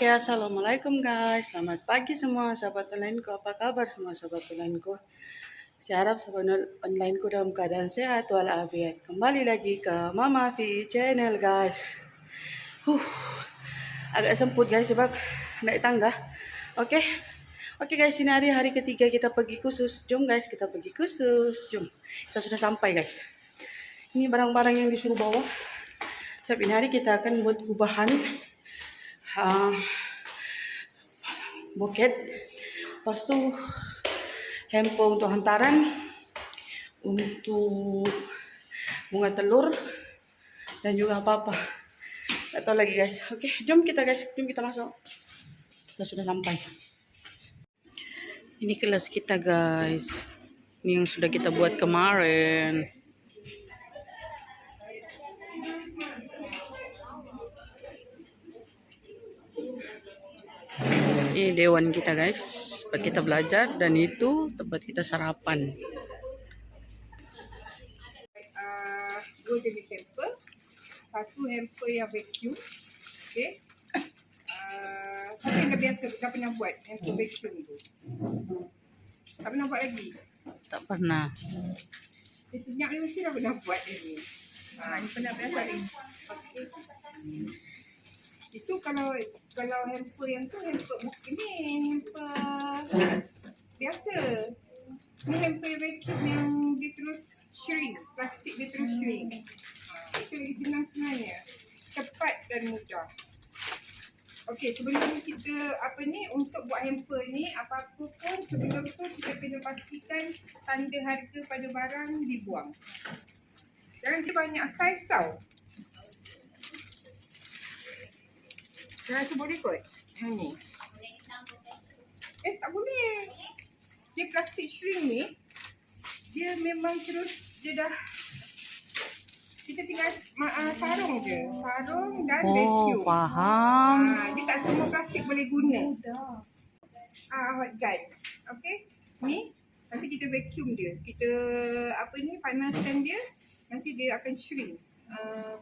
Oke, assalamualaikum guys. Selamat pagi semua sahabat onlineku. Apa kabar semua sahabat onlineku? Saya harap sahabat onlineku dalam keadaan sehat walafiat. Kembali lagi ke Mama V channel guys. Agak semput guys sebab naik tangga. Oke. Oke guys, ini hari ketiga kita pergi khusus. Jom guys, kita pergi khusus. Jom. Kita sudah sampai guys. Ini barang-barang yang disuruh bawa. Sebab ini hari kita akan buat gubahan. Buket, lepas tu handphone untuk hantaran, untuk bunga telur dan juga apa-apa. Tak tahu lagi guys. Oke, jom kita masuk. Kita sudah sampai. Ini kelas kita guys. Ini yang sudah kita buat kemarin. Ini dewan kita guys, tempat kita belajar, dan itu tempat kita sarapan. Dua jenis hamper. Satu hamper yang vacuum. Okay. Siapa yang dah pernah buat hamper vacuum tu? Tak pernah buat lagi? Tak pernah. Senyap ni mesti dah pernah buat dia ni. Ni pernah buat ni. Okay. Itu kalau hamper yang tu hamper ini hamper biasa. Ni hamper vacuum yang dia terus shrink, plastik dia terus shrink. Itu lagi senang sebenarnya. Cepat dan mudah. Okey, sebelum kita untuk buat hamper ni, apa-apa pun sebelum tu kita kena pastikan tanda harga pada barang dibuang. Jangan dia banyak saiz tau. Jangan rasa boleh kot. Yang ni. Tak boleh. Dia plastik shrink ni, dia memang terus, dia dah, kita tinggal sarung je. Sarung dan vacuum. Faham. Dia tak semua plastik boleh guna. Hot gun. Okay. Ni, nanti kita vacuum dia. Kita, panaskan dia. Nanti dia akan shrink.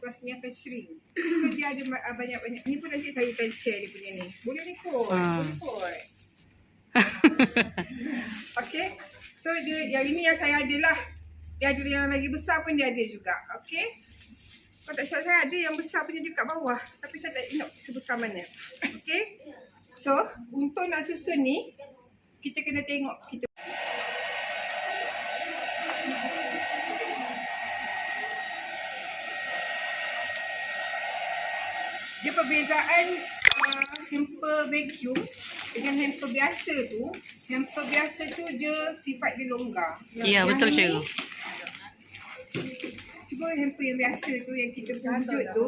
Plastiknya akan shrink. So dia ada banyak-banyak. Ni pun nanti saya akan share dia punya ni. Boleh ni kot. Boleh kot. Okay. So dia, yang ini yang saya ada lah. Dia ada yang lagi besar pun dia ada juga. Okay. Kalau tak silap saya ada yang besar punya dekat bawah. Tapi saya tak ingat sebesar mana. Okay. So untuk nak susun ni, kita kena tengok kita. Dia perbezaan hamper vacuum dengan hamper biasa tu. Hamper biasa tu dia sifat dia longgar. Ya, betul cikgu. Cuba hamper yang biasa tu yang kita wujud tu,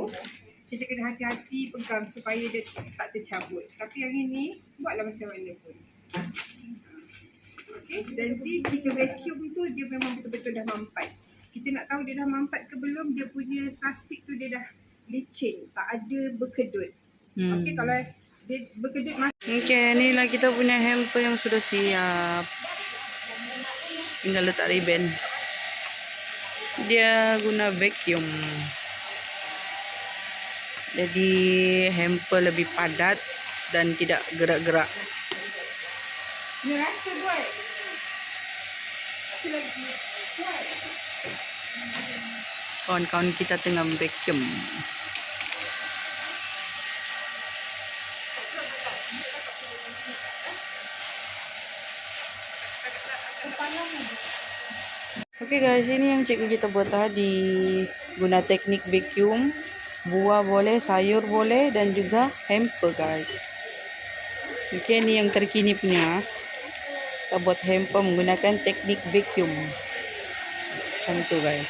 kita kena hati-hati pegang supaya dia tak tercabut. Tapi yang ini, buatlah macam mana pun. Okey, janji kita vacuum tu dia memang betul-betul dah mampat. Kita nak tahu dia dah mampat ke belum, dia punya plastik tu dia dah licin, tak ada berkedut. Okey, kalau dia berkedut Okey, inilah kita punya hamper yang sudah siap. Tinggal letak ribbon. Dia guna vacuum. Jadi hamper lebih padat dan tidak gerak-gerak. Dia rasa buat. Lagi buat. Kawan-kawan kita tengah vacuum. Oke guys, ini yang cikgu kita buat tadi. Guna teknik vacuum. Buah boleh, sayur boleh, dan juga hamper guys. Oke, ini yang terkini punya. Kita buat hamper menggunakan teknik vacuum. Macam tu guys.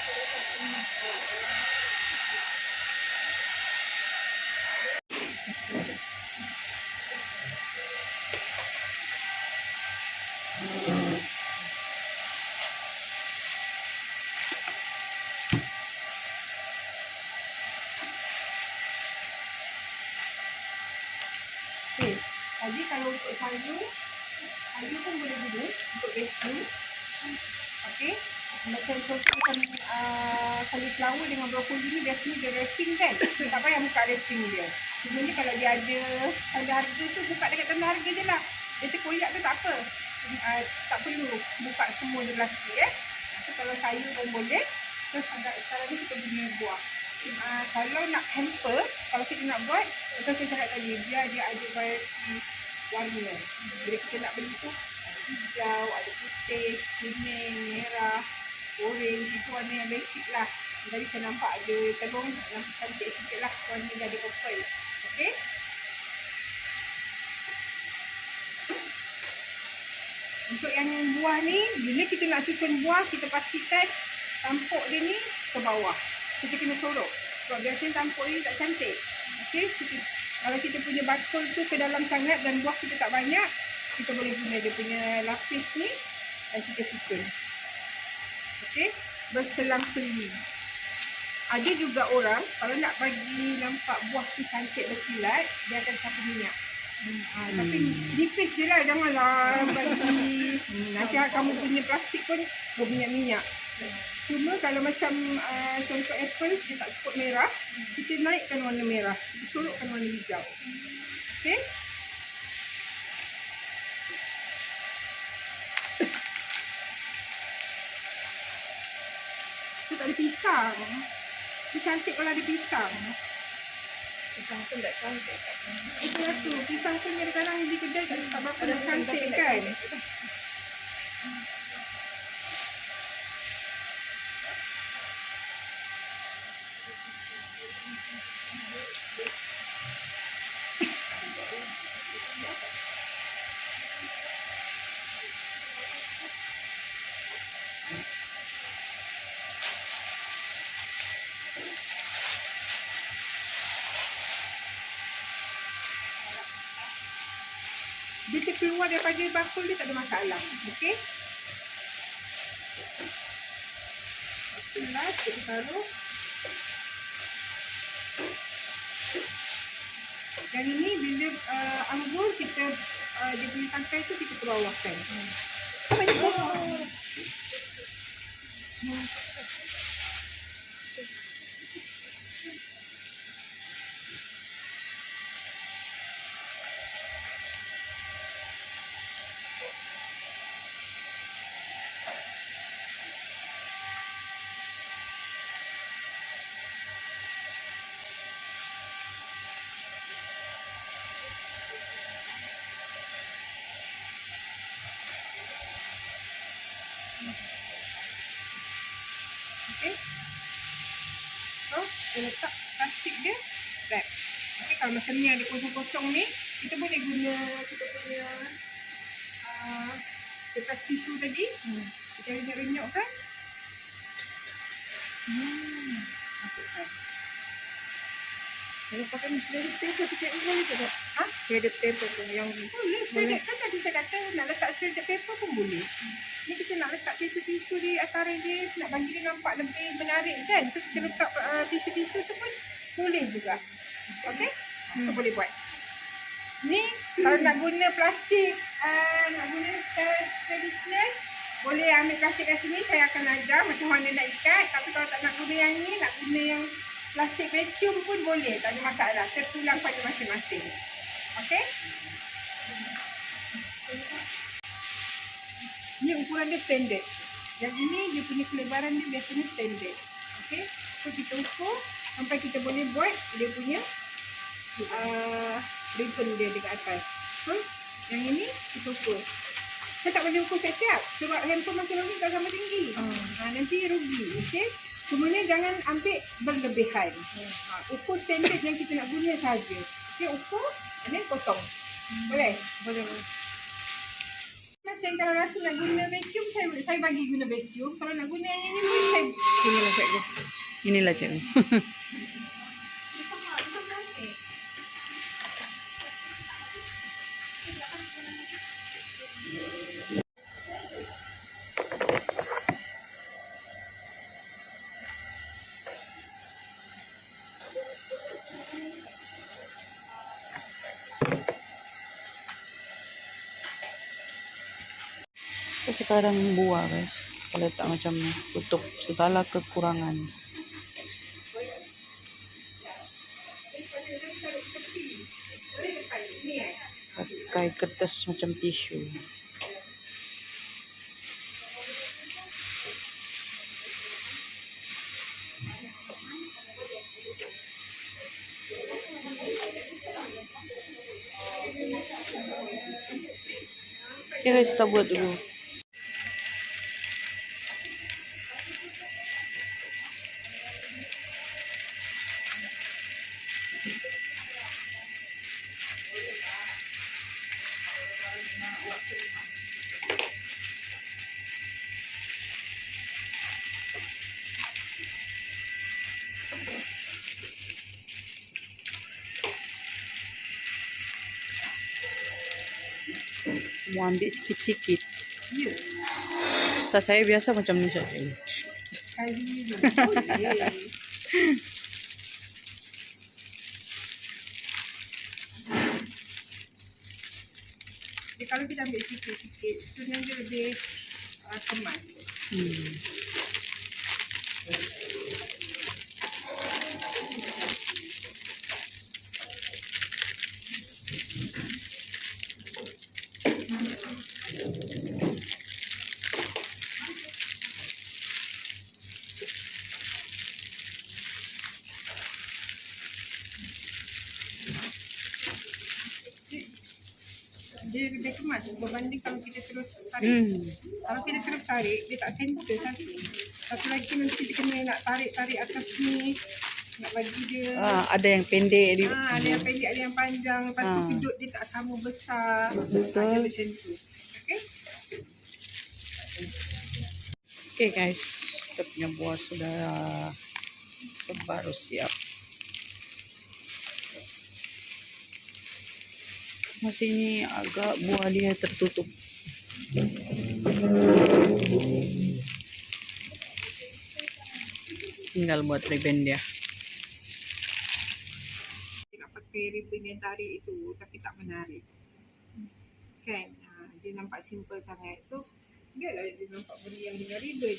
Jadi kalau untuk sayur pun boleh guna untuk vacuum. Okey. Macam contoh cauliflower dengan brokoli ni biasanya dia wrapping kan. Tak payah buka wrapping dia. Sebenarnya kalau dia ada tanda harga tu, buka dekat tanda harga je lah. Dia terkoyak tu tak apa. Tak perlu buka semua dia plastik So, kalau sayur pun boleh. So, sekarang ni kita punya buah. Kalau nak hamper, kalau kita nak buat, macam saya cakap tadi, biar dia ada variasi warna. Bila kita nak beli tu, ada hijau, ada putih, kuning, merah, orange. Itu warna yang basic lah. Tadi saya nampak ada telur, nampak cantik sikit lah. Warna dia ada purple. Okay? Untuk yang buah ni, bila kita nak susun buah, kita pastikan tampuk dia ni ke bawah. Kita kena sorok. Sebab biasanya tampuk ni tak cantik. Okay? Kalau kita punya bakul tu ke dalam sangat dan buah kita tak banyak, kita boleh guna dia punya lapis ni dan kita susun. Okay? Berselang-seli. Ada juga orang, kalau nak bagi nampak buah tu cantik berkilat, dia akan campur minyak. Tapi nipis je lah, janganlah bagi nanti kamu punya plastik pun berminyak-minyak. Cuma kalau macam contoh apple, dia tak cukup merah, kita naikkan warna merah, kita sorokkan warna hijau. Okay? Tu tak ada pisang. Dia cantik kalau ada pisang. Pisang tu tak cantik kat sini. Itulah tu, pisang pun kadang-kadang di kedai tak berapa dah cantik kan. Dia terkeluar daripada bakul dia tak ada masalah. Okey. Last kita taruh. Yang ini bila anggur kita dia punya tangkai tu kita ke bawahkan. Banyak bawah. Okey. So, kita letak plastik dia wrap. Okey, kalau macam ni ada kosong-kosong ni, kita boleh guna kita punya kertas tisu tadi. Kita renyok-renyokkan. Masukkan. Kalau pakai shredded paper tu cikgu boleh ke tak? Shredded paper tu yang Boleh, shredded kan tadi saya kata nak letak shredded paper pun boleh. Ni kita nak letak tisu-tisu di antara dia, nak bagi dia nampak lebih menarik kan. So kita letak tisu-tisu tu pun boleh juga. Okey? So boleh buat. Ni kalau nak guna plastik, nak guna tradisional, boleh ambil plastik kat sini, saya akan ajar macam mana nak ikat. Tapi kalau tak nak guna yang ni, nak guna yang plastik vacuum pun boleh, tak ada masalah. Terpulang pada masing-masing. Okey? Ni ukuran dia standard. Yang ini dia punya kelebaran dia biasanya standard. Okey? So kita ukur sampai kita boleh buat dia punya ribbon dia dekat atas. So yang ini kita ukur. Saya tak boleh ukur siap-siap sebab handphone masing-masing tak sama tinggi. Nanti rugi. Okey? Cumanya jangan ambil berlebihan. Ukur standard yang kita nak guna saja. Okey, ukur dan potong. Boleh? boleh. Masa kalau rasa nak guna vacuum, saya bagi guna vacuum. Kalau nak guna yang ini pun saya Inilah cikgu. Inilah cikgu. So, sekarang buah guys. Kita letak macam ni. Tutup segala kekurangan. tepi pakai kertas macam tisu. Okay guys, kita buat dulu. Mau ambil sikit-sikit. Ya. Tak, saya biasa macam ni saja. Sekali je. Boleh. Jadi kalau kita ambil sikit-sikit, sebenarnya dia lebih kemas. Dia lebih kemas berbanding kalau kita terus tarik. Kalau kita terus tarik, dia tak center satu. Satu lagi nanti dia kena nak tarik-tarik atas ni. Nak bagi dia. Ada yang pendek. Ada yang pendek, ada yang panjang. Lepas tu kejut dia tak sama besar. Betul. Ada macam tu. Okay? Okay guys, kita punya buah sudah sebaru siap. Masih ini agak buah dia tertutup. Tinggal buat ribbon dia. Dia nak pakai ribbon yang tarik itu tapi tak menarik. Kan? Dia nampak simple sangat. So, biarlah dia nampak benda yang dengan ribbon.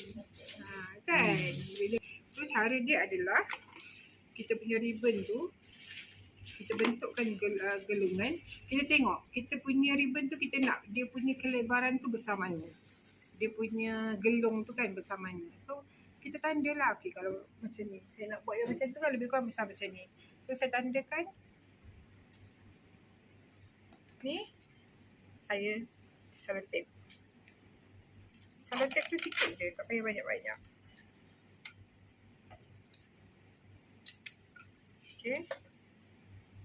Kan? So, cara dia adalah kita punya ribbon tu, kita bentukkan gelungan. Kita tengok, kita punya ribbon tu kita nak dia punya kelebaran tu besar mana. Dia punya gelung tu kan besar mana. So, kita tanda lah. Okay, kalau macam ni. Saya nak buat yang macam tu kan lebih kurang besar macam ni. So, saya tandakan. Ni, saya selotip. Selotip tu sikit je, tak payah banyak-banyak. Okay.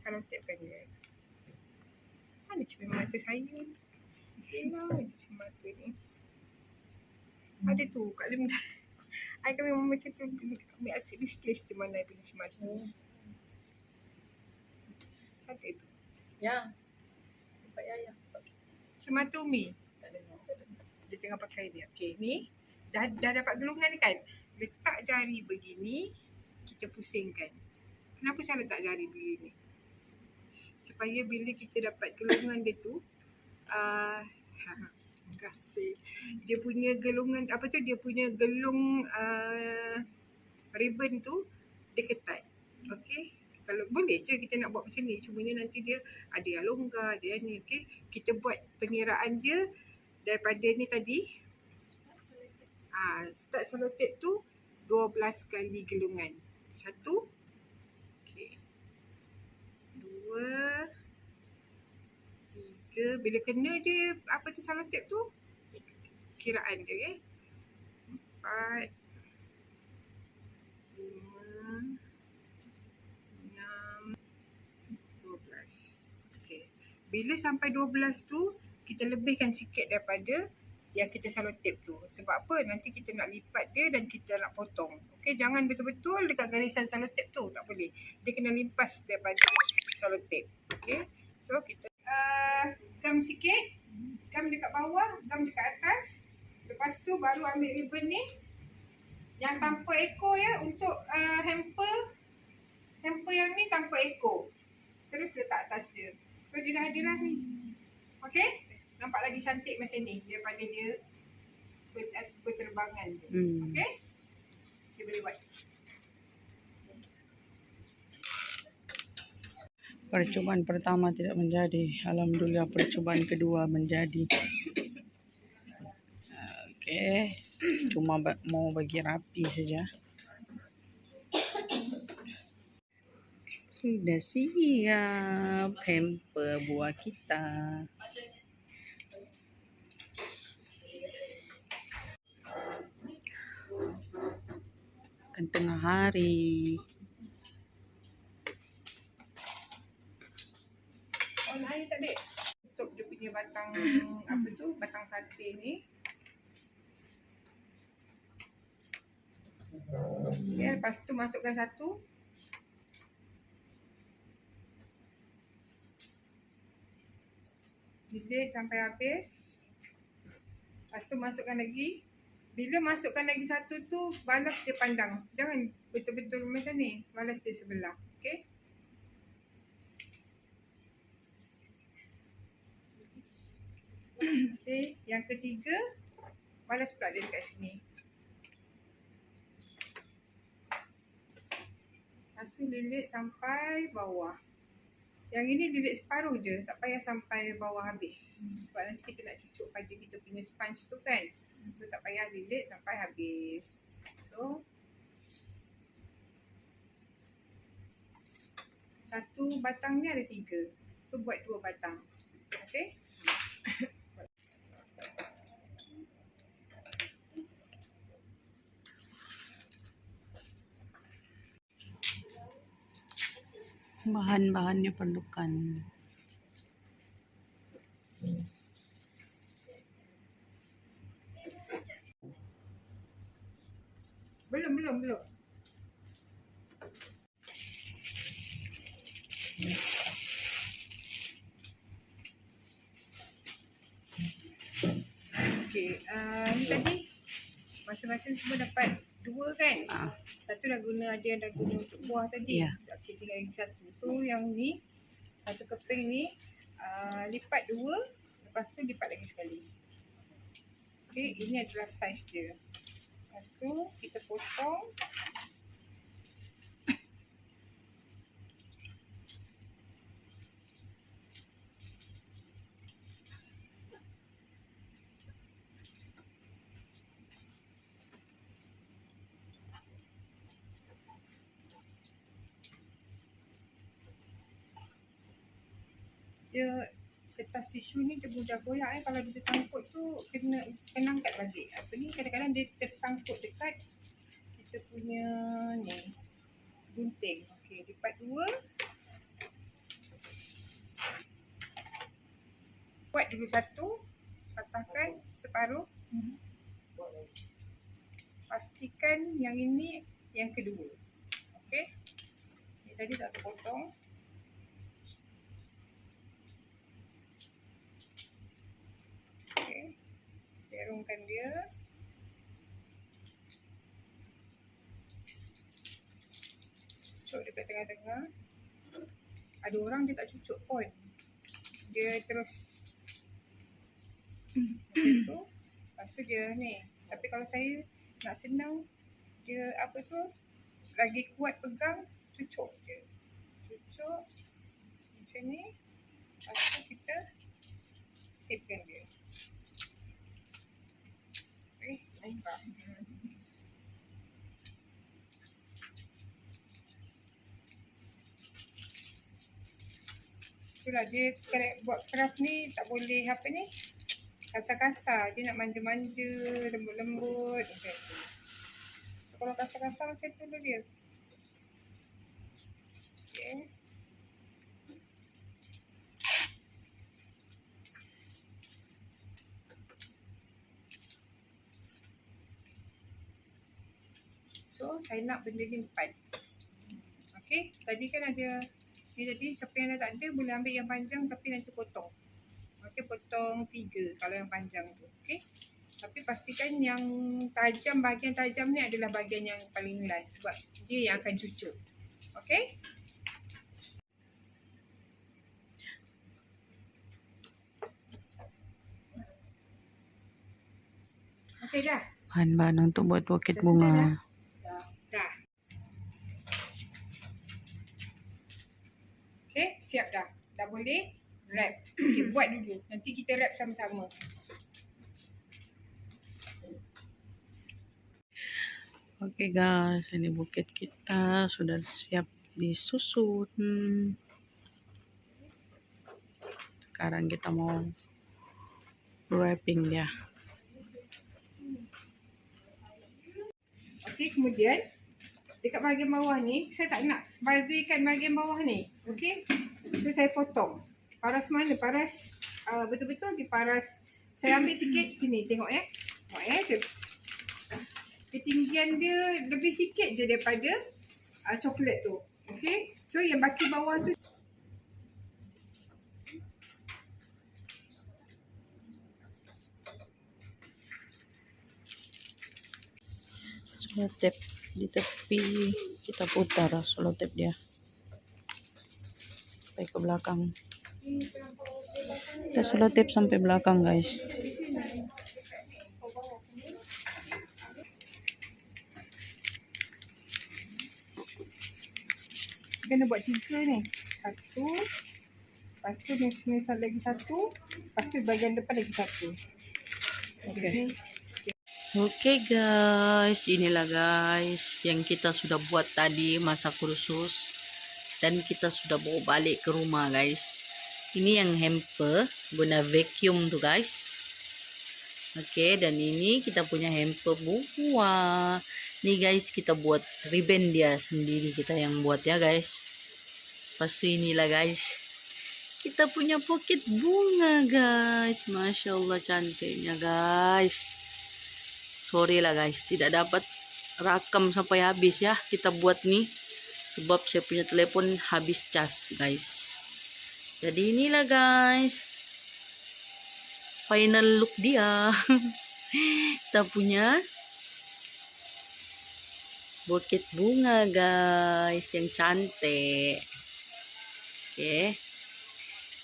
Selotipkan dia. Mana cermin mata saya? Hilang je cermin mata ni. Ada tu kat dalam. I kan memang macam tu. Ambil asyik displace je mana I punya cermin mata. Ada tu. Ya. Tempat Yaya. Cermin mata Umi. Dia tengah pakai dia. Okay, ni. Dah dapat gelungan kan? Letak jari begini. Kita pusingkan. Kenapa saya letak jari begini? Supaya bila kita dapat gelungan dia tu, kasih. Dia punya gelungan, dia punya gelung ribbon tu, dia ketat. Okay? Kalau boleh je kita nak buat macam ni. Cumanya nanti dia ada yang longgar, ada yang ni. Okay? Kita buat pengiraan dia daripada ni tadi. Start selotip tu 12 kali gelungan. 1. Okay. 2. 3. Bila kena je apa tu selotip tu, kiraan dia. Okay? 4. 5. 6. 12. Okay. Bila sampai 12 tu, kita lebihkan sikit daripada yang kita selotip tu. Sebab apa? Nanti kita nak lipat dia dan kita nak potong. Okay, jangan betul-betul dekat garisan selotip tu. Tak boleh. Dia kena limpas daripada selotip. Okay. So, kita gam sikit. Gam dekat bawah, gam dekat atas. Lepas tu baru ambil ribbon ni. Yang tanpa ekor ya, untuk hamper. Hamper yang ni tanpa ekor. Terus letak atas dia. So, dia dah ada lah ni. Okay? Nampak lagi cantik macam ni daripada dia berterbangan je. Okay? Dia boleh buat. Percubaan pertama tidak menjadi. Alhamdulillah percubaan kedua menjadi. Okey. Cuma mau bagi rapi saja. Sudah siap hamper buah kita. Kan tengah hari. On air tak dek? Tutup dia punya batang apa tu? Batang sate ni. Okay, lepas tu masukkan satu. Lilit sampai habis. Lepas tu masukkan lagi. Bila masukkan lagi satu tu, balas dia pandang. Jangan betul-betul macam ni. Balas dia sebelah. Okay. Okay. Yang ketiga, balas pula dia dekat sini. Lepas tu lilit sampai bawah. Yang ini lilit separuh je. Tak payah sampai bawah habis. Sebab nanti kita nak cucuk pada kita punya sponge tu kan. So tak payah lilit sampai habis. So satu batang ni ada 3. So buat 2 batang. Okay. Bahan-bahannya perlukan. Belum. Okay, ni tadi masing-masing semua dapat 2 kan? Satu dah guna, ada yang dah guna untuk buah tadi. Ya. Okay, tinggal lagi satu. So yang ni, satu keping ni lipat 2, lepas tu lipat lagi sekali. Okay, ini adalah saiz dia. Lepas tu kita potong. Dia kertas tisu ni dia mudah goyak kalau dia tersangkut tu kena angkat balik. Apa ni kadang-kadang dia tersangkut dekat kita punya ni gunting. Okey, lipat 2. Buat dulu satu, patahkan separuh. Pastikan yang ini yang kedua. Okey. Ni tadi tak terpotong. Serumkan dia. Cucuk dekat tengah-tengah. Ada orang dia tak cucuk pun. Dia terus macam tu. Lepas tu dia ni. Tapi kalau saya nak senang, dia apa tu, lagi kuat pegang, cucuk je. Cucuk macam ni. Lepas tu kita tapekan dia. Nampak. Itulah dia buat craft ni tak boleh apa ni, kasar-kasar. Dia nak manja-manja, lembut-lembut macam tu. So, kalau kasar-kasar macam tu dia. Okay. So, saya nak benda ni 4. Okay, tadi kan ada ni tadi, siapa yang dah tak ada boleh ambil yang panjang tapi nanti potong. Okay, potong 3 kalau yang panjang tu. Okay, tapi pastikan yang tajam, bahagian tajam ni adalah bahagian yang paling last sebab dia yang akan cucuk. Okay. Okay dah. Bahan-bahan untuk buat buket Dah sedap bunga. dah? Dah. Okay, siap dah. Dah boleh wrap. Okay, buat dulu. Nanti kita wrap sama-sama. Oke guys, ini bukit kita sudah siap disusun. Sekarang kita mau wrapping dia. Okey, kemudian dekat bahagian bawah ni, saya tak nak bazirkan bahagian bawah ni. Okey. So saya potong. Paras mana? Paras betul-betul diparas. Saya ambil sikit sini, tengok ya. Tengok ya. Ketinggian dia lebih sikit je daripada coklat tu. Okey. So yang baki bawah tu Selotip di tepi, kita putar selotip dia sampai ke belakang. Kita selotip sampai belakang guys. kena buat 3 ni. 1. Lepas tu ni lagi 1. Lepas tu bahagian depan lagi 1. Okey. Oke guys, inilah guys yang kita sudah buat tadi masa kursus dan kita sudah bawa balik ke rumah guys. Ini yang hamper guna vacuum tuh guys. Oke, dan ini kita punya hamper buah. Nih guys, kita buat ribbon dia sendiri, kita yang buat ya guys. Pas inilah guys, kita punya pocket bunga guys. Masya Allah cantiknya guys. Sorry lah guys, tidak dapat rakam sampai habis ya kita buat nih, sebab saya punya telepon habis cas guys. Jadi inilah guys final look dia. Kita punya bukit bunga guys yang cantik. Oke,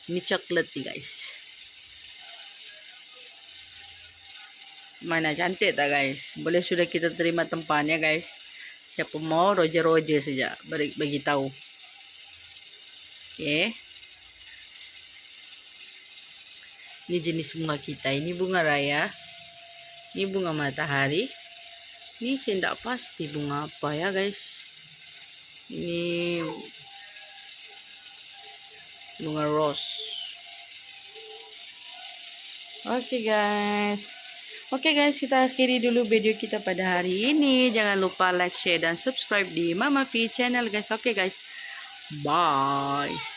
ini coklat nih guys. Mana cantik tak guys? Boleh sudah kita terima tempatnya guys. Siapa mau roja-roja saja bagi tahu. Oke. Ini jenis bunga kita. Ini bunga raya. Ini bunga matahari. Ini saya tidak pasti bunga apa ya guys. Ini bunga rose. Oke guys. Oke guys, kita akhiri dulu video kita pada hari ini. Jangan lupa like, share, dan subscribe di Mama V channel guys. Oke guys. Bye.